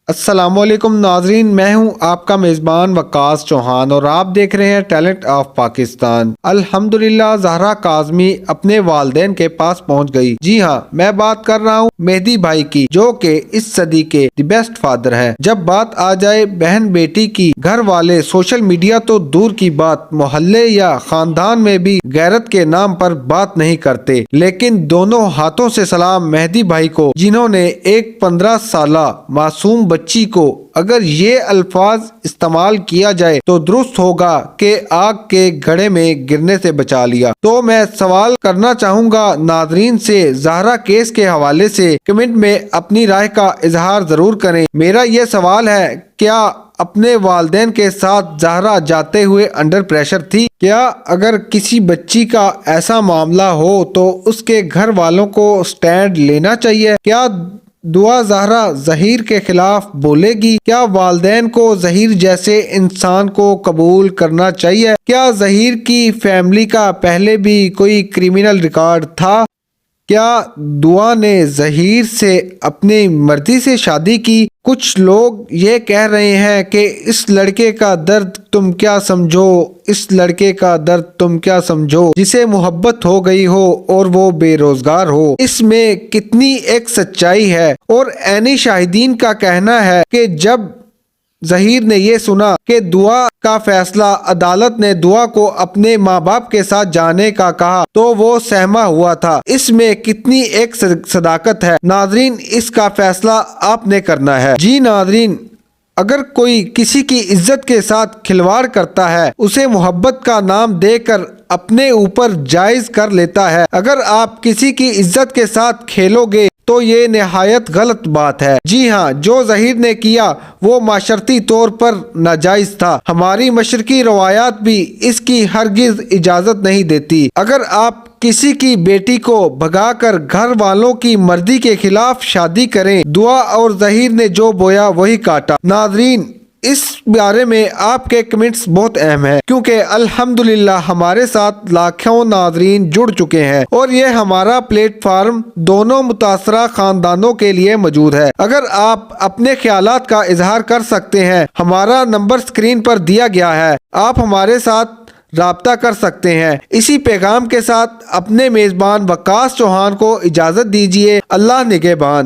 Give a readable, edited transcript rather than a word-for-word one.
السلام علیکم ناظرین، میں ہوں آپ کا میزبان وقاص چوہان اور آپ دیکھ رہے ہیں ٹیلنٹ آف پاکستان۔ الحمدللہ زہرا کاظمی اپنے والدین کے پاس پہنچ گئی۔ جی ہاں، میں بات کر رہا ہوں مہدی بھائی کی، جو کہ اس صدی کے دی بیسٹ فادر ہیں۔ جب بات آ جائے بہن بیٹی کی، گھر والے سوشل میڈیا تو دور کی بات، محلے یا خاندان میں بھی غیرت کے نام پر بات نہیں کرتے، لیکن دونوں ہاتھوں سے سلام مہدی بھائی کو، جنہوں نے ایک 15 سالہ معصوم بچی کو اگر یہ الفاظ استعمال کیا جائے تو درست ہوگا کہ آگ کے گڑھے میں گرنے سے بچا لیا۔ تو میں سوال کرنا چاہوں گا ناظرین سے، زہرا کیس کے حوالے سے کمنٹ میں اپنی رائے کا اظہار ضرور کریں۔ میرا یہ سوال ہے، کیا اپنے والدین کے ساتھ زہرا جاتے ہوئے انڈر پریشر تھی؟ کیا اگر کسی بچی کا ایسا معاملہ ہو تو اس کے گھر والوں کو سٹینڈ لینا چاہیے؟ کیا دعا زہرا ظہیر کے خلاف بولے گی؟ کیا والدین کو ظہیر جیسے انسان کو قبول کرنا چاہیے؟ کیا ظہیر کی فیملی کا پہلے بھی کوئی کریمنل ریکارڈ تھا؟ کیا دعا نے ظہیر سے اپنی مرضی سے شادی کی؟ کچھ لوگ یہ کہہ رہے ہیں کہ اس لڑکے کا درد تم کیا سمجھو، اس لڑکے کا درد تم کیا سمجھو، جسے محبت ہو گئی ہو اور وہ بے روزگار ہو۔ اس میں کتنی ایک سچائی ہے؟ اور عینی شاہدین کا کہنا ہے کہ جب ظہیر نے یہ سنا کہ دعا کا فیصلہ، عدالت نے دعا کو اپنے ماں باپ کے ساتھ جانے کا کہا تو وہ سہما ہوا تھا۔ اس میں کتنی ایک صداقت ہے؟ ناظرین، اس کا فیصلہ آپ نے کرنا ہے۔ جی ناظرین، اگر کوئی کسی کی عزت کے ساتھ کھلواڑ کرتا ہے، اسے محبت کا نام دے کر اپنے اوپر جائز کر لیتا ہے، اگر آپ کسی کی عزت کے ساتھ کھیلو گے تو یہ نہایت غلط بات ہے۔ جی ہاں، جو ظہیر نے کیا وہ معاشرتی طور پر ناجائز تھا۔ ہماری مشرقی روایات بھی اس کی ہرگز اجازت نہیں دیتی۔ اگر آپ کسی کی بیٹی کو بھگا کر گھر والوں کی مرضی کے خلاف شادی کریں، دعا اور ظہیر نے جو بویا وہی کاٹا۔ ناظرین، اس بارے میں آپ کے کمنٹس بہت اہم ہیں، کیونکہ الحمدللہ ہمارے ساتھ لاکھوں ناظرین جڑ چکے ہیں اور یہ ہمارا پلیٹ فارم دونوں متاثرہ خاندانوں کے لیے موجود ہے۔ اگر آپ اپنے خیالات کا اظہار کر سکتے ہیں، ہمارا نمبر سکرین پر دیا گیا ہے، آپ ہمارے ساتھ رابطہ کر سکتے ہیں۔ اسی پیغام کے ساتھ اپنے میزبان وقاص چوہان کو اجازت دیجیے۔ اللہ نگہبان۔